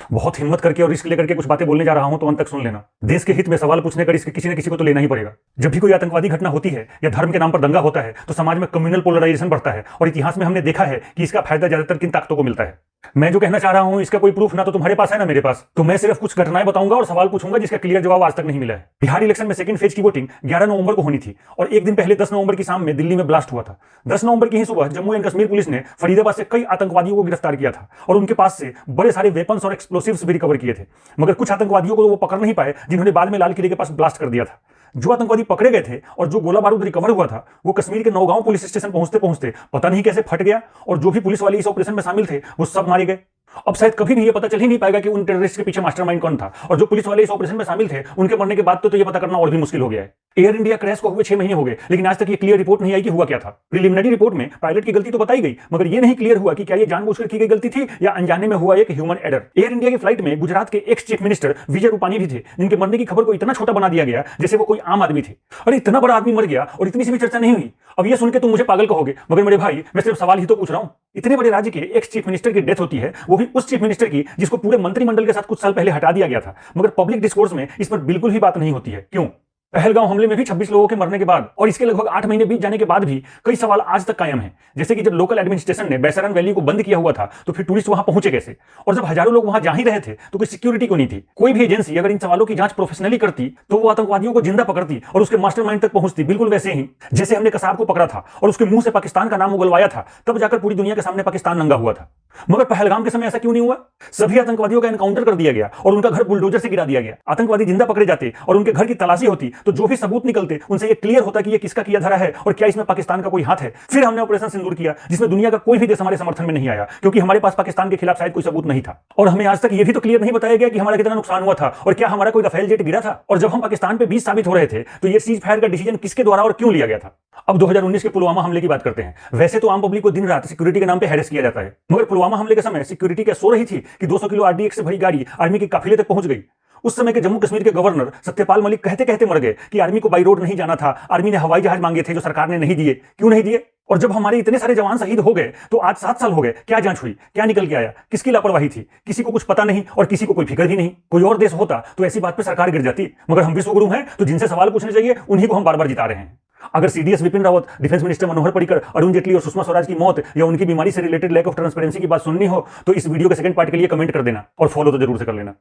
बहुत हिम्मत करके और रिस्क लेकर के कुछ बातें बोलने जा रहा हूं तो अंत तक सुन लेना। देश के हित में सवाल पूछने का रिस्क किसी न किसी को तो लेना ही पड़ेगा। जब भी कोई आतंकवादी घटना होती है या धर्म के नाम पर दंगा होता है तो समाज में कम्युनल पोलराइजेशन बढ़ता है और इतिहास में हमने देखा है कि इसका फायदा ज्यादातर किन ताकतों को मिलता है। मैं जो कहना चाह रहा हूं इसका कोई प्रूफ ना तो तुम्हारे पास है ना मेरे पास, तो मैं सिर्फ कुछ घटनाएं बताऊंगा और सवाल पूछूंगा जिसका क्लियर जवाब आज तक नहीं मिला है। बिहार इलेक्शन में सेकंड फेज की वोटिंग 11 नवंबर को होनी थी और एक दिन पहले 10 नवंबर की शाम में दिल्ली में ब्लास्ट हुआ था। 10 नवंबर की ही सुबह जम्मू एंड कश्मीर पुलिस ने फरीदाबाद से कई आतंकवादियों को गिरफ्तार किया था और उनके पास से बड़े सारे वेपन्स और एक्सप्लोसिव्स भी रिकवर किए थे, मगर कुछ आतंकवादियों को वो पकड़ नहीं पाए जिन्होंने बाद में लाल किले के पास ब्लास्ट कर दिया था। जो आतंकवादी पकड़े गए थे और जो गोला बारूद रिकवर हुआ था वो कश्मीर के नौगांव पुलिस स्टेशन पहुंचते पहुंचते पता नहीं कैसे फट गया और जो भी पुलिस वाले इस ऑपरेशन में शामिल थे वो सब मारे गए। अब शायद कभी भी ये पता चल ही नहीं पाएगा कि उन टेररिस्ट के पीछे मास्टरमाइंड कौन था और जो पुलिस वाले इस ऑपरेशन में शामिल थे उनके मरने के बाद तो ये पता करना और भी मुश्किल हो गया है। एयर इंडिया क्रैश को हुए 6 महीने हो गए लेकिन आज तक ये क्लियर रिपोर्ट नहीं आई कि हुआ क्या था। प्रिलिमिनरी रिपोर्ट में पायलट की गलती तो बताई गई मगर ये नहीं क्लियर हुआ कि क्या ये जानबूझकर की गई गलती थी या अनजाने में हुआ एक ह्यूमन एरर। एयर इंडिया की फ्लाइट में गुजरात के ex chief minister Vijay Rupani भी थे जिनके मरने की खबर को इतना छोटा बना दिया गया जैसे वो कोई आम आदमी थे। अरे इतना बड़ा आदमी मर गया और इतनी सी भी चर्चा नहीं हुई। अब ये सुन के तुम मुझे पागल कहोगे मगर मेरे भाई मैं सिर्फ सवाल ही तो पूछ रहा हूं। इतने बड़े राज्य के एक्स चीफ मिनिस्टर की डेथ होती है, वो भी उस चीफ मिनिस्टर की जिसको पूरे मंत्रिमंडल के साथ कुछ साल पहले हटा दिया गया था, मगर पब्लिक डिस्कोर्स में इस पर बिल्कुल भी बात नहीं होती है। क्यों? पहलगांव हमले में भी 26 लोगों के मरने के बाद और इसके लगभग 8 महीने बीत जाने के बाद भी कई सवाल आज तक कायम हैं। जैसे कि जब लोकल एडमिनिस्ट्रेशन ने बैसरन वैली को बंद किया हुआ था तो फिर टूरिस्ट वहां पहुंचे कैसे, और जब हजारों लोग वहां जा ही रहे थे तो कोई सिक्योरिटी क्यों नहीं थी। कोई भी एजेंसी अगर इन सवालों की जांच प्रोफेशनली करती तो वो आतंकवादियों को जिंदा पकड़ती और उसके मास्टरमाइंड तक पहुंचती, बिल्कुल वैसे ही जैसे हमने कसाब को पकड़ा था और उसके मुंह से पाकिस्तान का नाम उगलवाया था, तब जाकर पूरी दुनिया के सामने पाकिस्तान नंगा हुआ था। मगर पहलगाम के समय ऐसा क्यों नहीं हुआ? सभी आतंकवादियों का एनकाउंटर कर दिया गया और उनका घर बुलडोजर से गिरा दिया गया। आतंकवादी जिंदा पकड़े जाते और उनके घर की तलाशी होती तो जो भी सबूत निकलते उनसे ये क्लियर होता कि ये किसका किया धरा है और क्या इसमें पाकिस्तान का कोई हाथ है। फिर हमने ऑपरेशन सिंदूर किया जिसमें दुनिया का कोई भी देश हमारे समर्थन में नहीं आया क्योंकि हमारे पास पाकिस्तान के खिलाफ शायद कोई सबूत नहीं था। और हमें आज तक ये भी तो क्लियर नहीं बताया गया कि हमारा कितना नुकसान हुआ था और क्या हमारा कोई रफेल जेट गिरा था। और जब हम पाकिस्तान पे 20 साबित हो रहे थे तो ये सीज फायर का डिसीजन किसके द्वारा और क्यों लिया गया था। अब 2019 के पुलवामा हमले की बात करते हैं। वैसे तो आम पब्लिक को दिन रात सिक्योरिटी के नाम पे हैरेस किया जाता है, मगर पुलवामा हमले के समय सिक्योरिटी क्या सो रही थी कि 200 किलो आरडीएक्स से भरी गाड़ी आर्मी के काफिले तक पहुंच गई। उस समय के जम्मू कश्मीर के गवर्नर सत्यपाल मलिक कहते कहते मर गए कि आर्मी को बाई रोड नहीं जाना था, आर्मी ने हवाई जहाज मांगे थे जो सरकार ने नहीं दिए। क्यों नहीं दिए? और जब हमारे इतने सारे जवान शहीद हो गए तो आज 7 साल हो गए, क्या जांच हुई, क्या निकल के आया, किसकी लापरवाही थी? किसी को कुछ पता नहीं और किसी को कोई फिक्र भी नहीं। कोई और देश होता तो ऐसी बात पे सरकार गिर जाती, मगर हम विश्वगुरु हैं तो जिनसे सवाल पूछने चाहिए उन्हीं को हम बार बार जिता रहे हैं। अगर CDS Vipin Rawat, defence minister Manohar Parrikar, Arun Jaitley और सुषमा स्वराज की मौत या उनकी बीमारी से रिलेटेड लैक ऑफ ट्रांसपेरेंसी की बात सुननी हो तो इस वीडियो के सेकंड पार्ट के लिए कमेंट कर देना और फॉलो तो जरूर से कर लेना।